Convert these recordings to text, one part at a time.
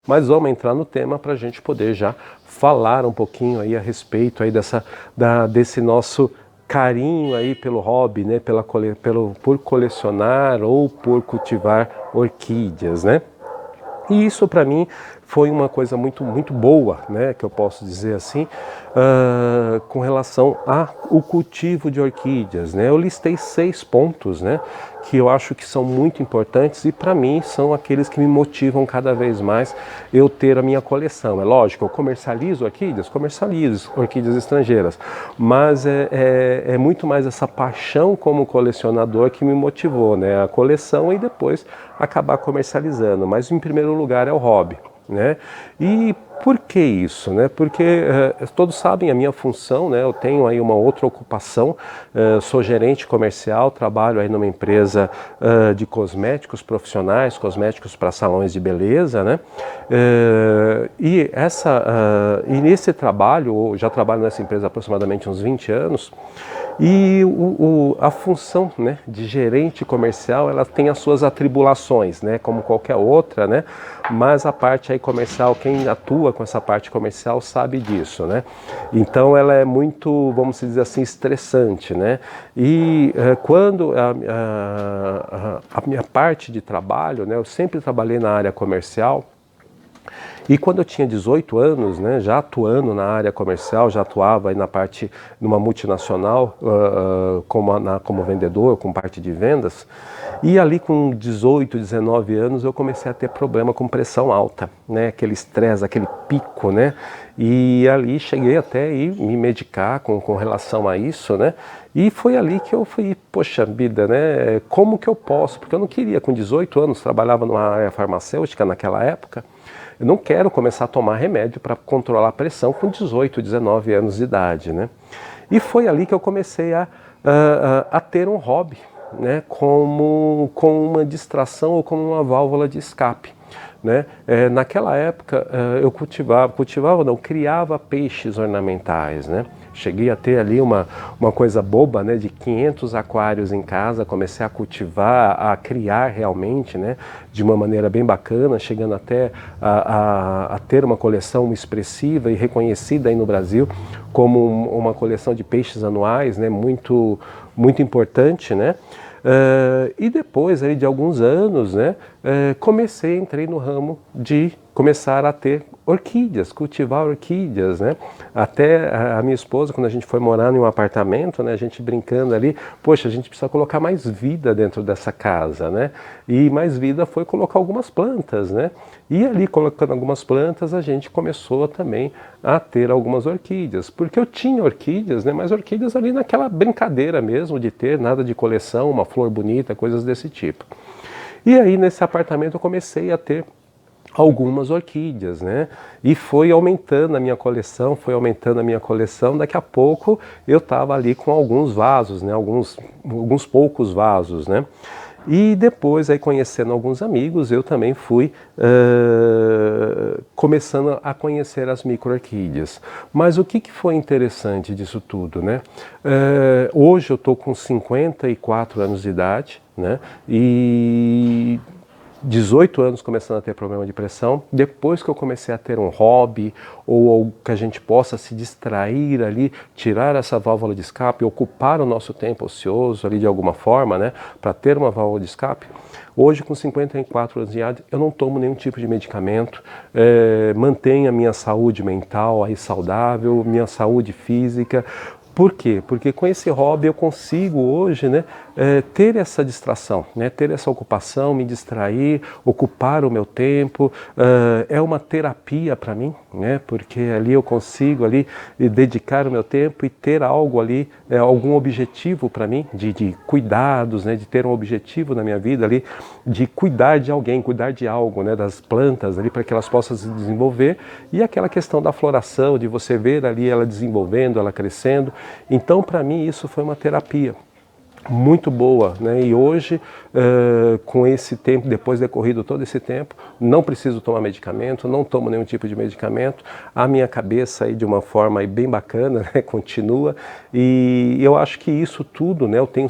Mas vamos entrar no tema para a gente poder já falar um pouquinho aí a respeito aí desse nosso carinho aí pelo hobby, né? Por colecionar ou por cultivar orquídeas, né? E isso para mim foi uma coisa muito boa, né, que eu posso dizer assim, com relação ao cultivo de orquídeas, né? Eu listei 6 pontos, né, que eu acho que são muito importantes e para mim são aqueles que me motivam cada vez mais eu ter a minha coleção. É lógico, eu comercializo orquídeas estrangeiras, mas é muito mais essa paixão como colecionador que me motivou, né, a coleção e depois acabar comercializando, mas em primeiro lugar é o hobby, né? E por que isso, né? Porque todos sabem a minha função, né? Eu tenho aí uma outra ocupação, sou gerente comercial, trabalho aí numa empresa de cosméticos profissionais, cosméticos para salões de beleza, né? E nesse trabalho, eu já trabalho nessa empresa há aproximadamente uns 20 anos, e a função, né, de gerente comercial, ela tem as suas atribulações, né, como qualquer outra, né, mas a parte aí comercial, quem atua com essa parte comercial sabe disso, né. Então ela é muito, vamos dizer assim, estressante, né. E quando a minha parte de trabalho, né, eu sempre trabalhei na área comercial. E quando eu tinha 18 anos, né, já atuando na área comercial, já atuava aí numa multinacional como vendedor, com parte de vendas, e ali com 18, 19 anos eu comecei a ter problema com pressão alta, né, aquele estresse, aquele pico, né, e ali cheguei até a ir me medicar com relação a isso, né, e foi ali que eu fui, poxa vida, né, como que eu posso, porque eu não queria, com 18 anos, trabalhava numa área farmacêutica naquela época. Eu não quero começar a tomar remédio para controlar a pressão com 18, 19 anos de idade, né? E foi ali que eu comecei a ter um hobby, né? Com uma distração ou como uma válvula de escape, né? Naquela época eu criava peixes ornamentais, né? Cheguei a ter ali uma coisa boba, né, de 500 aquários em casa, comecei a cultivar, a criar realmente, né, de uma maneira bem bacana, chegando até a ter uma coleção expressiva e reconhecida aí no Brasil como uma coleção de peixes anuais, né, muito importante, né. E depois aí de alguns anos, né, entrei no ramo de começar a ter orquídeas, cultivar orquídeas, né? Até a minha esposa, quando a gente foi morar em um apartamento, né, a gente brincando ali, poxa, a gente precisa colocar mais vida dentro dessa casa, né? E mais vida foi colocar algumas plantas, né? E ali colocando algumas plantas, a gente começou também a ter algumas orquídeas, porque eu tinha orquídeas, né, mas orquídeas ali naquela brincadeira mesmo de ter, nada de coleção, uma flor bonita, coisas desse tipo. E aí nesse apartamento eu comecei a ter algumas orquídeas, né? E foi aumentando a minha coleção, daqui a pouco eu estava ali com alguns vasos, né? Alguns poucos vasos, né? E depois, aí conhecendo alguns amigos, eu também fui começando a conhecer as micro-orquídeas. Mas o que foi interessante disso tudo, né? Hoje eu estou com 54 anos de idade, né? E 18 anos começando a ter problema de pressão, depois que eu comecei a ter um hobby ou algo que a gente possa se distrair ali, tirar essa válvula de escape, ocupar o nosso tempo ocioso ali de alguma forma, né, para ter uma válvula de escape. Hoje, com 54 anos de idade, eu não tomo nenhum tipo de medicamento, mantenho a minha saúde mental aí saudável, minha saúde física. Por quê? Porque com esse hobby eu consigo hoje, né, ter essa distração, né, ter essa ocupação, me distrair, ocupar o meu tempo, é uma terapia para mim, né, porque ali eu consigo ali dedicar o meu tempo e ter algo ali, algum objetivo para mim, de cuidados, né, de ter um objetivo na minha vida ali, de cuidar de alguém, cuidar de algo, né, das plantas ali para que elas possam se desenvolver, e aquela questão da floração, de você ver ali ela desenvolvendo, ela crescendo. Então, para mim, isso foi uma terapia muito boa, né? E hoje, com esse tempo, depois decorrido todo esse tempo, não preciso tomar medicamento, não tomo nenhum tipo de medicamento, a minha cabeça aí de uma forma aí bem bacana, né, continua, e eu acho que isso tudo, né, tenho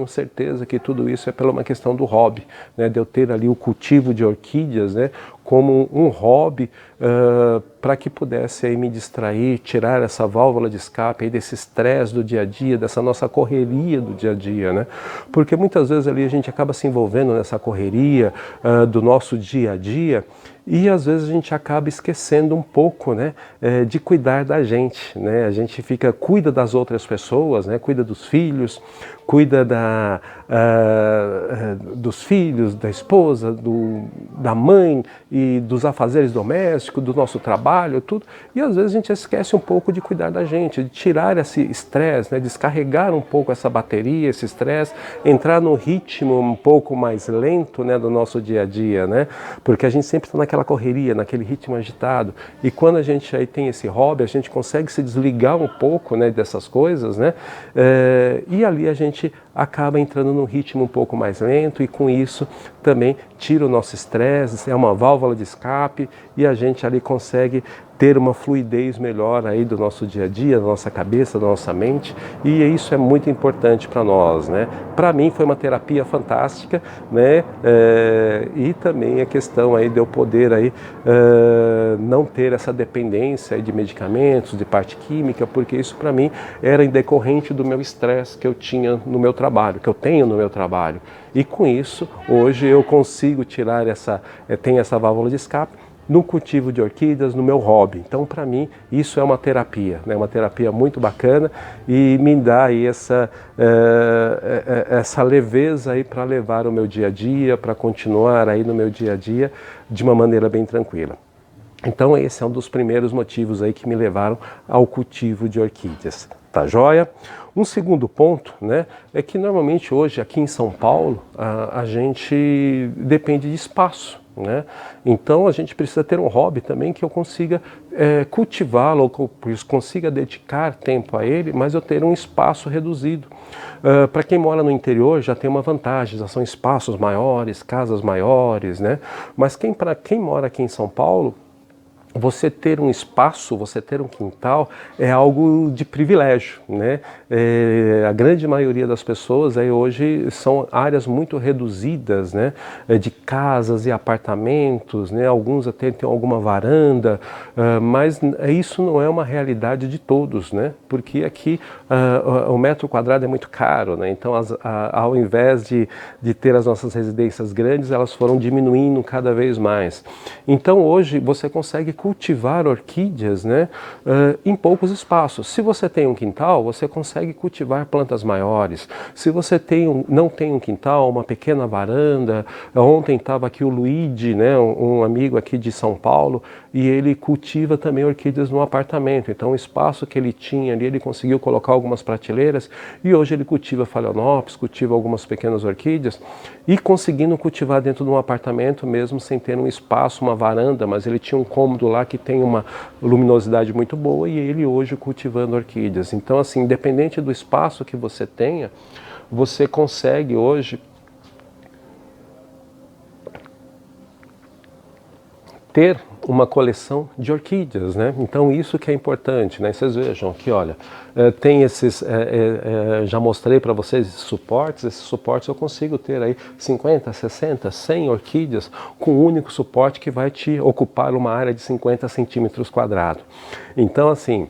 certeza que tudo isso é pela uma questão do hobby, né, de eu ter ali o cultivo de orquídeas, né, como um hobby, para que pudesse aí me distrair, tirar essa válvula de escape aí desse estresse do dia a dia, dessa nossa correria do dia a dia, né? Porque muitas vezes ali a gente acaba se envolvendo nessa correria do nosso dia a dia, e às vezes a gente acaba esquecendo um pouco, né, de cuidar da gente, né? A gente cuida das outras pessoas, né? Cuida dos filhos, cuida dos filhos, da esposa, da mãe e dos afazeres domésticos, do nosso trabalho, tudo. E às vezes a gente esquece um pouco de cuidar da gente, de tirar esse estresse, né? Descarregar um pouco essa bateria, esse estresse, entrar no ritmo um pouco mais lento, né, do nosso dia a dia, né? Porque a gente sempre está naquela correria, naquele ritmo agitado. E quando a gente aí tem esse hobby, a gente consegue se desligar um pouco, né, dessas coisas, né? E ali a gente acaba entrando num ritmo um pouco mais lento, e com isso também tira o nosso estresse, é uma válvula de escape, e a gente ali consegue ter uma fluidez melhor aí do nosso dia a dia, da nossa cabeça, da nossa mente, e isso é muito importante para nós, né? Para mim foi uma terapia fantástica, né? E também a questão aí de eu poder aí não ter essa dependência aí de medicamentos, de parte química, porque isso para mim era decorrente do meu estresse que eu tinha no meu trabalho, que eu tenho no meu trabalho. E com isso, hoje eu consigo tirar tenho essa válvula de escape no cultivo de orquídeas, no meu hobby. Então, para mim, isso é uma terapia, né? Uma terapia muito bacana, e me dá aí essa leveza aí para levar o meu dia a dia, para continuar aí no meu dia a dia de uma maneira bem tranquila. Então, esse é um dos primeiros motivos aí que me levaram ao cultivo de orquídeas. Tá joia? Um segundo ponto, né, é que normalmente hoje aqui em São Paulo a gente depende de espaço, né? Então a gente precisa ter um hobby também que eu consiga cultivá-lo, ou que eu consiga dedicar tempo a ele, mas eu ter um espaço reduzido. Para quem mora no interior já tem uma vantagem, já são espaços maiores, casas maiores, né? Mas para quem mora aqui em São Paulo, você ter um espaço, você ter um quintal é algo de privilégio, né? A grande maioria das pessoas aí hoje são áreas muito reduzidas, né? De casas e apartamentos, né? Alguns até têm alguma varanda, mas isso não é uma realidade de todos, né? Porque aqui o metro quadrado é muito caro, né? Então ao invés de ter as nossas residências grandes, elas foram diminuindo cada vez mais. Então hoje você consegue cultivar orquídeas, né, em poucos espaços. Se você tem um quintal, você consegue cultivar plantas maiores. Se você não tem um quintal, uma pequena varanda, ontem estava aqui o Luigi, né, um amigo aqui de São Paulo, e ele cultiva também orquídeas no apartamento. Então o espaço que ele tinha ali, ele conseguiu colocar algumas prateleiras, e hoje ele cultiva phalaenopsis, cultiva algumas pequenas orquídeas, e conseguindo cultivar dentro de um apartamento mesmo sem ter um espaço, uma varanda, mas ele tinha um cômodo lá que tem uma luminosidade muito boa, e ele hoje cultivando orquídeas. Então assim, independente do espaço que você tenha, você consegue hoje ter uma coleção de orquídeas, né? Então isso que é importante, né? Vocês vejam aqui, olha, tem esses, já mostrei para vocês esses suportes eu consigo ter aí 50, 60, 100 orquídeas com um único suporte que vai te ocupar uma área de 50 centímetros quadrados. Então assim,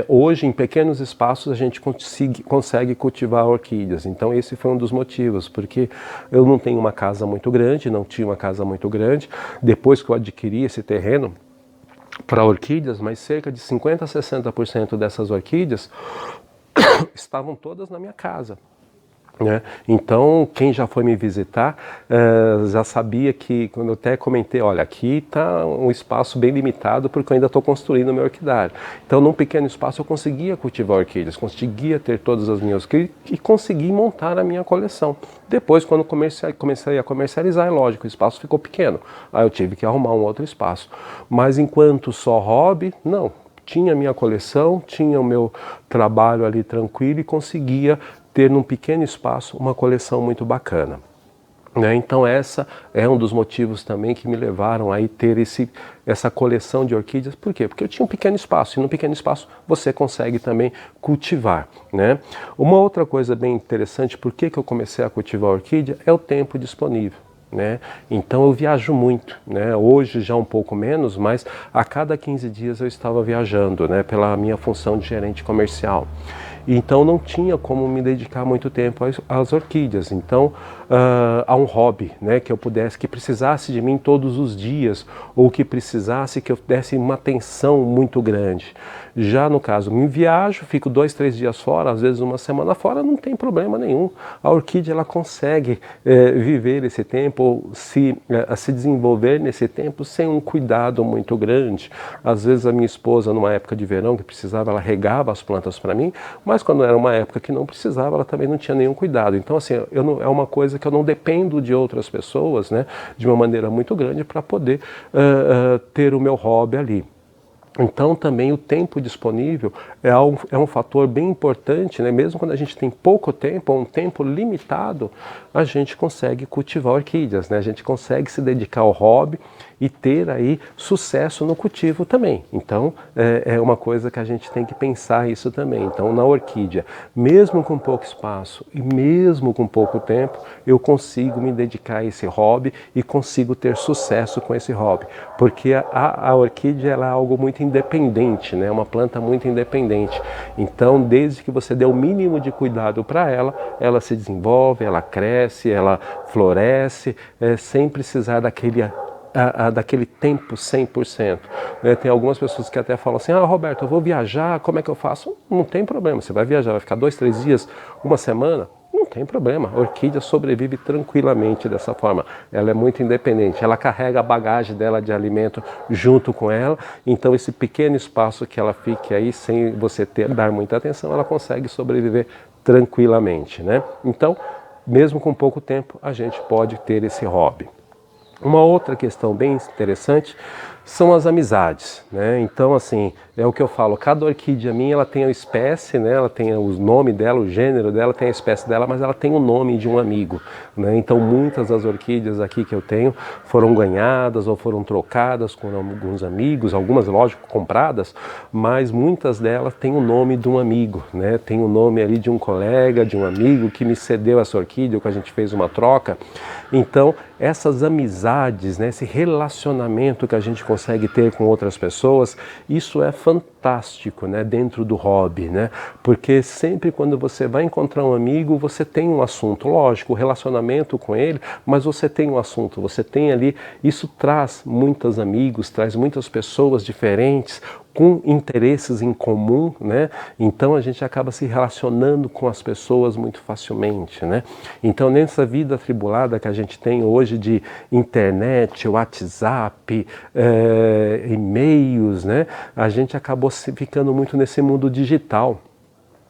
hoje em pequenos espaços a gente consegue cultivar orquídeas. Então esse foi um dos motivos, porque eu não tenho uma casa muito grande, não tinha uma casa muito grande. Depois que eu adquiri esse terreno para orquídeas, mas cerca de 50 a 60% dessas orquídeas estavam todas na minha casa. Né? Então, quem já foi me visitar já sabia que, quando eu até comentei, olha, aqui está um espaço bem limitado porque eu ainda estou construindo o meu orquidário. Então, num pequeno espaço eu conseguia cultivar orquídeas, conseguia ter todas as minhas orquídeas e consegui montar a minha coleção. Depois, quando comecei a comercializar, é lógico, o espaço ficou pequeno, aí eu tive que arrumar um outro espaço. Mas enquanto só hobby, não. Tinha a minha coleção, tinha o meu trabalho ali tranquilo e conseguia ter num pequeno espaço uma coleção muito bacana. Então essa é um dos motivos também que me levaram a ter essa coleção de orquídeas. Por quê? Porque eu tinha um pequeno espaço, e no pequeno espaço você consegue também cultivar, né? Uma outra coisa bem interessante, por que eu comecei a cultivar orquídea, é o tempo disponível. né? Então eu viajo muito, né? Hoje já um pouco menos, mas a cada 15 dias eu estava viajando, né? Pela minha função de gerente comercial. Então não tinha como me dedicar muito tempo às orquídeas. Então a um hobby, né, que eu pudesse, que precisasse de mim todos os dias, ou que precisasse que eu desse uma atenção muito grande. Já no caso, me viajo, fico 2, 3 dias fora, às vezes uma semana fora, não tem problema nenhum. A orquídea ela consegue viver esse tempo, se desenvolver nesse tempo sem um cuidado muito grande. Às vezes a minha esposa, numa época de verão que precisava, ela regava as plantas para mim, mas quando era uma época que não precisava, ela também não tinha nenhum cuidado. Então assim, é uma coisa que eu não dependo de outras pessoas, né, de uma maneira muito grande para poder ter o meu hobby ali. Então também o tempo disponível é um fator bem importante, né? Mesmo quando a gente tem pouco tempo, ou um tempo limitado, a gente consegue cultivar orquídeas, né? A gente consegue se dedicar ao hobby e ter aí sucesso no cultivo também. Então é uma coisa que a gente tem que pensar isso também. Então na orquídea, mesmo com pouco espaço e mesmo com pouco tempo, eu consigo me dedicar a esse hobby e consigo ter sucesso com esse hobby, porque a orquídea ela é algo muito independente, né? Uma planta muito independente. Então, desde que você dê o mínimo de cuidado para ela, ela se desenvolve, ela cresce, ela floresce, sem precisar daquele tempo 100%. Tem algumas pessoas que até falam assim, Roberto, eu vou viajar, como é que eu faço? Não tem problema, você vai viajar, vai ficar 2, 3 dias, uma semana, não tem problema, a orquídea sobrevive tranquilamente dessa forma, ela é muito independente, ela carrega a bagagem dela de alimento junto com ela, então esse pequeno espaço que ela fique aí, sem você dar muita atenção, ela consegue sobreviver tranquilamente, né? Então, mesmo com pouco tempo, a gente pode ter esse hobby. Uma outra questão bem interessante são as amizades, né? Então, assim, é o que eu falo, cada orquídea minha, ela tem a espécie, né? Ela tem o nome dela, o gênero dela, tem a espécie dela, mas ela tem o nome de um amigo, né? Então, muitas das orquídeas aqui que eu tenho foram ganhadas ou foram trocadas com alguns amigos, algumas, lógico, compradas, mas muitas delas têm o nome de um amigo, né? Tem o nome ali de um colega, de um amigo que me cedeu essa orquídea, ou que a gente fez uma troca. Então, essas amizades, né, esse relacionamento que a gente consegue ter com outras pessoas, isso é fantástico, né, dentro do hobby, né? Porque sempre quando você vai encontrar um amigo, você tem um assunto, lógico, o relacionamento com ele, mas você tem um assunto, você tem ali, isso traz muitos amigos, traz muitas pessoas diferentes, com interesses em comum, né? Então a gente acaba se relacionando com as pessoas muito facilmente, né? Então nessa vida atribulada que a gente tem hoje de internet, WhatsApp, e-mails, né? A gente acabou ficando muito nesse mundo digital,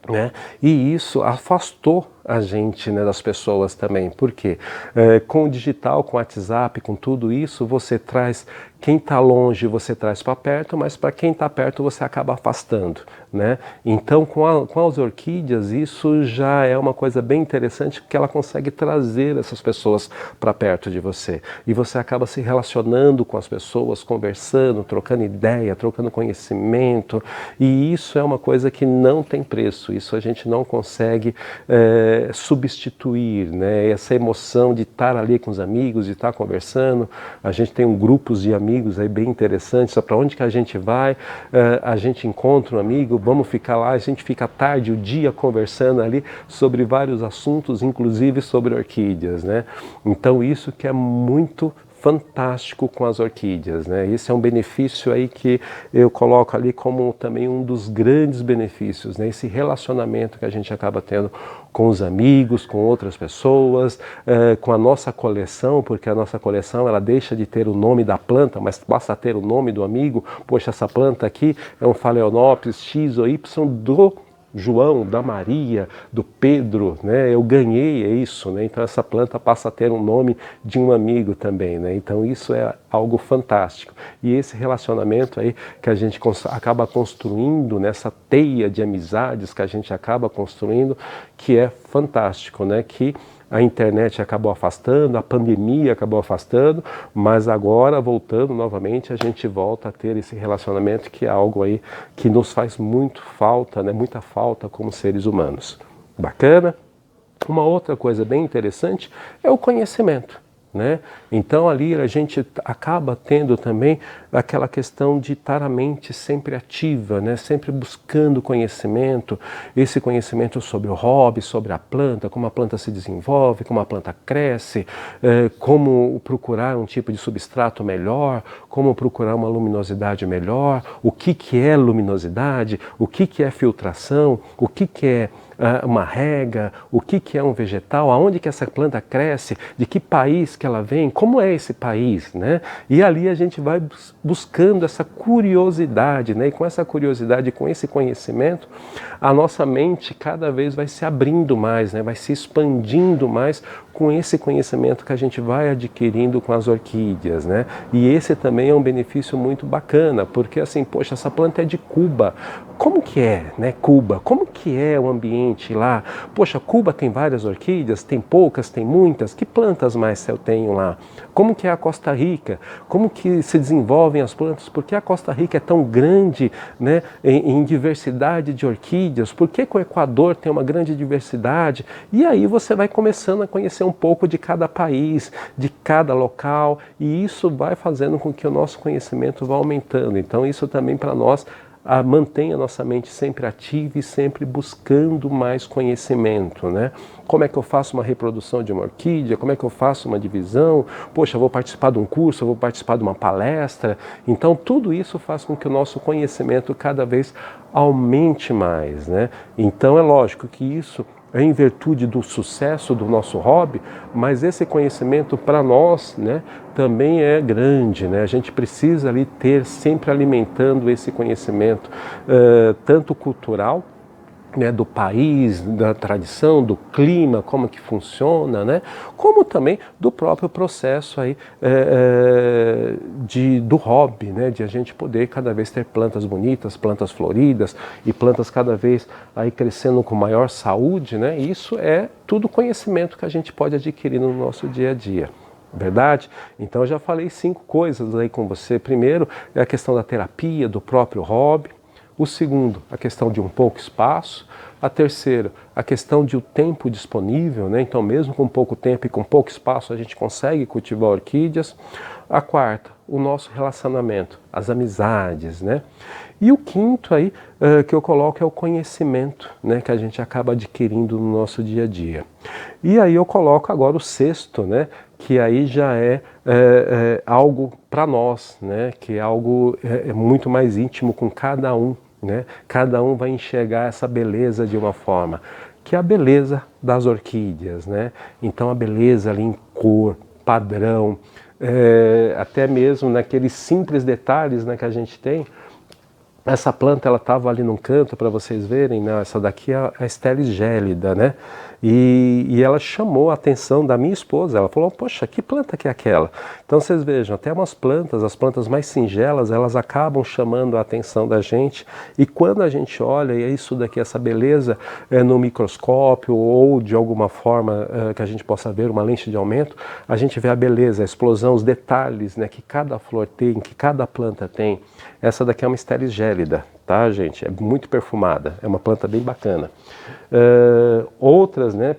né? E isso afastou a gente, né, das pessoas também. Por quê? Com o digital, com o WhatsApp, com tudo isso, você traz quem está longe, você traz para perto, mas para quem está perto você acaba afastando, né? Então com as orquídeas isso já é uma coisa bem interessante, porque ela consegue trazer essas pessoas para perto de você. E você acaba se relacionando com as pessoas, conversando, trocando ideia, trocando conhecimento, e isso é uma coisa que não tem preço, isso a gente não consegue substituir, né? Essa emoção de estar ali com os amigos, de estar conversando. A gente tem grupos de amigos aí bem interessantes, para onde que a gente vai, a gente encontra um amigo, vamos ficar lá, a gente fica a tarde, o dia conversando ali sobre vários assuntos, inclusive sobre orquídeas, né? Então isso que é muito fantástico com as orquídeas, né? Esse é um benefício aí que eu coloco ali como também um dos grandes benefícios, né? Esse relacionamento que a gente acaba tendo com os amigos, com outras pessoas, com a nossa coleção, porque a nossa coleção ela deixa de ter o nome da planta, mas basta ter o nome do amigo. Poxa, essa planta aqui é um Phalaenopsis X ou Y do João, da Maria, do Pedro, né? Eu ganhei isso, né? Então essa planta passa a ter um nome de um amigo também, né? Então isso é algo fantástico. E esse relacionamento aí que a gente acaba construindo, nessa teia de amizades que a gente acaba construindo, que é fantástico, né? Que a internet acabou afastando, a pandemia acabou afastando, mas agora, voltando novamente, a gente volta a ter esse relacionamento que é algo aí que nos faz muito falta, né? Muita falta como seres humanos. Bacana? Uma outra coisa bem interessante é o conhecimento, né? Então ali a gente acaba tendo também aquela questão de estar a mente sempre ativa, né? Sempre buscando conhecimento, esse conhecimento sobre o hobby, sobre a planta, como a planta se desenvolve, como a planta cresce, como procurar um tipo de substrato melhor, como procurar uma luminosidade melhor, o que é luminosidade, o que é filtração, o que é uma rega, o que é um vegetal, aonde que essa planta cresce, de que país que ela vem, como é esse país, né? E ali a gente vai buscando essa curiosidade, né? E com essa curiosidade, com esse conhecimento, a nossa mente cada vez vai se abrindo mais, né? Vai se expandindo mais com esse conhecimento que a gente vai adquirindo com as orquídeas, né? E esse também é um benefício muito bacana, porque assim, poxa, essa planta é de Cuba. Como que é, né, Cuba? Como que é o ambiente lá? Poxa, Cuba tem várias orquídeas, tem poucas, tem muitas. Que plantas mais eu tenho lá? Como que é a Costa Rica? Como que se desenvolvem as plantas? Por que a Costa Rica é tão grande, né, em diversidade de orquídeas? Por que o Equador tem uma grande diversidade? E aí você vai começando a conhecer um pouco de cada país, de cada local, e isso vai fazendo com que o nosso conhecimento vá aumentando. Então isso também para nós mantém a nossa mente sempre ativa e sempre buscando mais conhecimento, né? Como é que eu faço uma reprodução de uma orquídea? Como é que eu faço uma divisão? Poxa, eu vou participar de um curso, eu vou participar de uma palestra. Então tudo isso faz com que o nosso conhecimento cada vez aumente mais, né? Então é lógico que isso é em virtude do sucesso do nosso hobby, mas esse conhecimento para nós, né, também é grande, né? A gente precisa ali ter sempre alimentando esse conhecimento, tanto cultural, né, do país, da tradição, do clima, como que funciona, né, como também do próprio processo aí, do hobby, né, de a gente poder cada vez ter plantas bonitas, plantas floridas e plantas cada vez aí crescendo com maior saúde, né, isso é tudo conhecimento que a gente pode adquirir no nosso dia a dia. Verdade? Então eu já falei 5 coisas aí com você. Primeiro é a questão da terapia, do próprio hobby. O segundo, a questão de um pouco espaço. A terceira, a questão de o tempo disponível, né? Então mesmo com pouco tempo e com pouco espaço a gente consegue cultivar orquídeas. A quarta, o nosso relacionamento, as amizades, né? E o quinto aí que eu coloco é o conhecimento, né? Que a gente acaba adquirindo no nosso dia a dia. E aí eu coloco agora o sexto, né? Que aí já é algo para nós, né? Que é algo muito mais íntimo com cada um. Né? Cada um vai enxergar essa beleza de uma forma, que é a beleza das orquídeas, né? Então a beleza ali em cor, padrão, até mesmo naqueles simples detalhes, né, que a gente tem. Essa planta ela estava ali num canto para vocês verem, né? Essa daqui é a Stelis gélida, né? E ela chamou a atenção da minha esposa. Ela falou: poxa, que planta que é aquela? Então vocês vejam, até umas plantas, as plantas mais singelas, elas acabam chamando a atenção da gente. E quando a gente olha, e é isso daqui, essa beleza no microscópio ou de alguma forma que a gente possa ver uma lente de aumento, a gente vê a beleza, a explosão, os detalhes, né, que cada flor tem, que cada planta tem. Essa daqui é uma Stelis gélida, tá, gente? É muito perfumada, é uma planta bem bacana. Outras, né,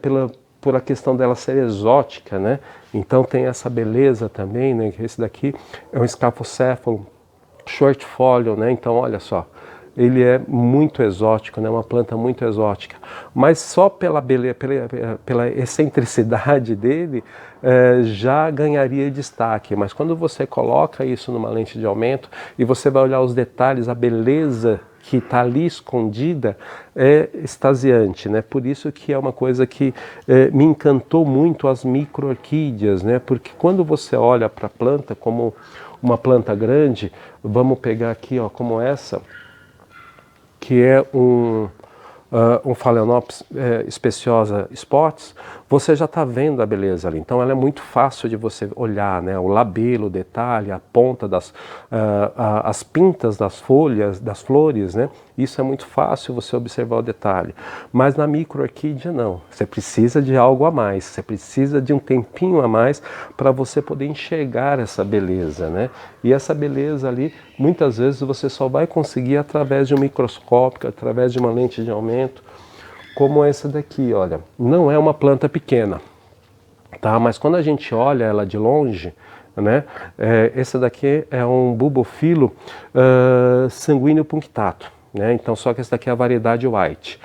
por a questão dela ser exótica, né? Então tem essa beleza também, né? Esse daqui é um Scaphocéphalo shortfolio, né? Então olha só, ele é muito exótico, né? Uma planta muito exótica, mas só pela beleza, pela excentricidade dele, já ganharia destaque. Mas quando você coloca isso numa lente de aumento e você vai olhar os detalhes, a beleza que está ali escondida é extasiante, né? Por isso que é uma coisa que me encantou muito as micro-orquídeas, né? Porque quando você olha para a planta como uma planta grande, vamos pegar aqui, ó, como essa, que é um Phalaenopsis speciosa spots, você já está vendo a beleza ali. Então ela é muito fácil de você olhar, né? O labelo, o detalhe, a ponta as pintas das folhas, das flores, né? Isso é muito fácil você observar o detalhe. Mas na micro-orquídea não. Você precisa de algo a mais, você precisa de um tempinho a mais para você poder enxergar essa beleza, né? E essa beleza ali, muitas vezes você só vai conseguir através de um microscópio, através de uma lente de aumento, como essa daqui, olha. Não é uma planta pequena, tá? Mas quando a gente olha ela de longe, né, esse daqui é um bulbofilo sanguíneo punctato, né? Então só que esse daqui é a variedade white.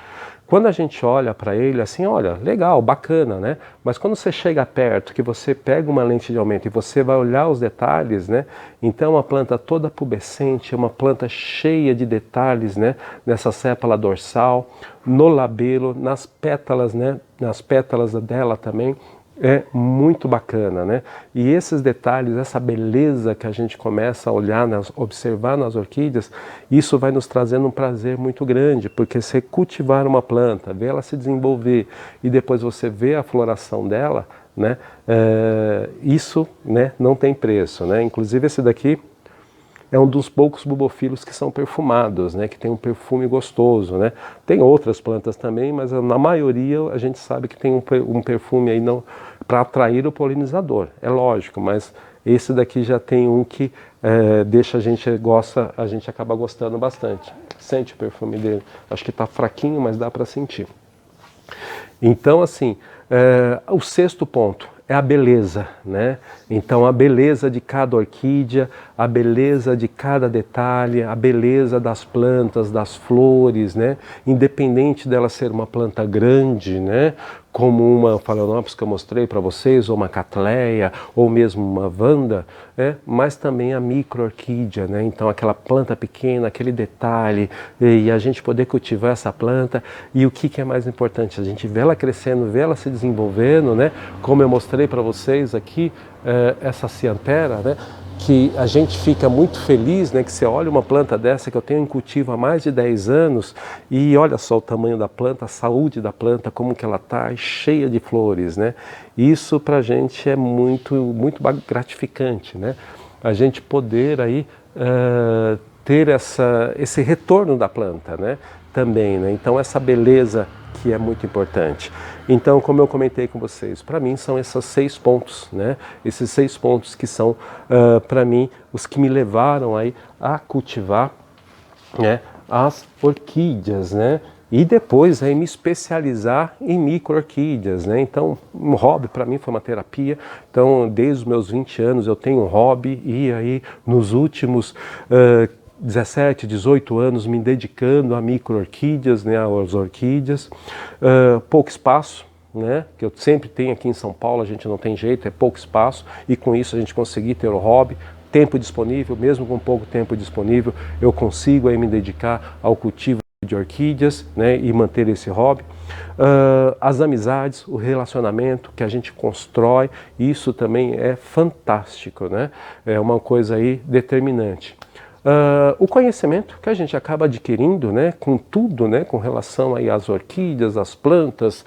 Quando a gente olha para ele assim, olha, legal, bacana, né? Mas quando você chega perto, que você pega uma lente de aumento e você vai olhar os detalhes, né? Então é uma planta toda pubescente, é uma planta cheia de detalhes, né? Nessa sépala dorsal, no labelo, nas pétalas, né? Nas pétalas dela também. É muito bacana, né? E esses detalhes, essa beleza que a gente começa a olhar, observar nas orquídeas, isso vai nos trazendo um prazer muito grande, porque você cultivar uma planta, ver ela se desenvolver e depois você ver a floração dela, né? Isso, né, não tem preço, né? Inclusive esse daqui é um dos poucos bulbofilos que são perfumados, né, que tem um perfume gostoso, né. Tem outras plantas também, mas na maioria a gente sabe que tem um perfume aí para atrair o polinizador, é lógico, mas esse daqui já tem um que deixa a gente acaba gostando bastante. Sente o perfume dele, acho que está fraquinho, mas dá para sentir. Então assim, o sexto ponto é a beleza, né? Então a beleza de cada orquídea, a beleza de cada detalhe, a beleza das plantas, das flores, né? Independente dela ser uma planta grande, né? Como uma Phalaenopsis que eu mostrei para vocês, ou uma Cattleya, ou mesmo uma Vanda, né? Mas também a micro-orquídea, né? Então aquela planta pequena, aquele detalhe, e a gente poder cultivar essa planta, e o que é mais importante? A gente vê ela crescendo, vê ela se desenvolvendo, né? Como eu mostrei para vocês aqui, essa Cyanthera, né? Que a gente fica muito feliz, né, que você olha uma planta dessa que eu tenho em cultivo há mais de 10 anos e olha só o tamanho da planta, a saúde da planta, como que ela está, cheia de flores, né? Isso para a gente é muito, muito gratificante, né? A gente poder aí ter esse retorno da planta, né? Também, né? Então essa beleza que é muito importante. Então, como eu comentei com vocês, para mim são esses 6 pontos, né? Esses 6 pontos que são, para mim, os que me levaram aí a cultivar, né, as orquídeas, né? E depois aí me especializar em micro-orquídeas, né? Então, um hobby para mim foi uma terapia. Então, desde os meus 20 anos eu tenho um hobby e aí nos últimos 17, 18 anos me dedicando a micro-orquídeas, né, às orquídeas, pouco espaço, né, que eu sempre tenho aqui em São Paulo, a gente não tem jeito, é pouco espaço, e com isso a gente conseguir ter o hobby, tempo disponível, mesmo com pouco tempo disponível, eu consigo aí me dedicar ao cultivo de orquídeas, né, e manter esse hobby. As amizades, o relacionamento que a gente constrói, isso também é fantástico, né, é uma coisa aí determinante. O conhecimento que a gente acaba adquirindo, né, com tudo, né, com relação aí às orquídeas, às plantas,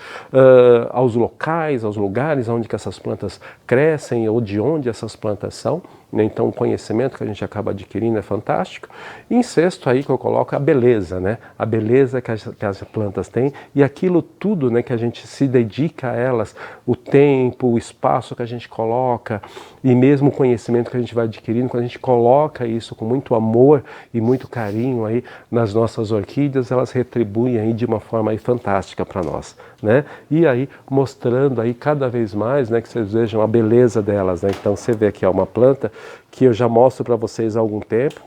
aos locais, aos lugares onde que essas plantas crescem ou de onde essas plantas são, né? Então o conhecimento que a gente acaba adquirindo é fantástico. E em sexto aí que eu coloco a beleza, né, a beleza que as plantas têm e aquilo tudo, né, que a gente se dedica a elas, o tempo, o espaço que a gente coloca e mesmo o conhecimento que a gente vai adquirindo, quando a gente coloca isso com muito amor e muito carinho aí nas nossas orquídeas, elas retribuem aí de uma forma aí fantástica para nós, né? E aí mostrando aí cada vez mais, né, que vocês vejam a beleza delas, né? Então você vê aqui ó, uma planta que eu já mostro para vocês há algum tempo.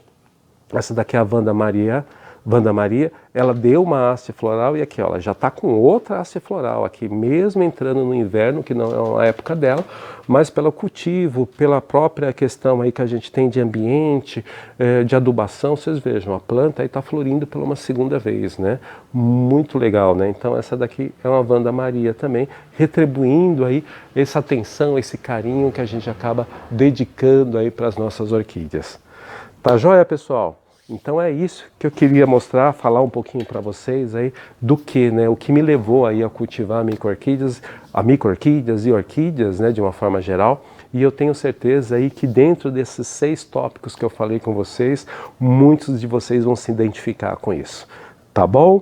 Essa daqui é a Vanda Maria, ela deu uma haste floral e aqui ó, ela já está com outra haste floral aqui, mesmo entrando no inverno, que não é a época dela, mas pelo cultivo, pela própria questão aí que a gente tem de ambiente, de adubação, vocês vejam, a planta aí está florindo pela uma segunda vez, né? Muito legal, né? Então essa daqui é uma Vanda Maria também, retribuindo aí essa atenção, esse carinho que a gente acaba dedicando aí para as nossas orquídeas. Tá joia, pessoal? Então é isso que eu queria mostrar, falar um pouquinho para vocês aí do que, né, o que me levou aí a cultivar micro-orquídeas e orquídeas, né, de uma forma geral. E eu tenho certeza aí que dentro desses 6 tópicos que eu falei com vocês, muitos de vocês vão se identificar com isso. Tá bom?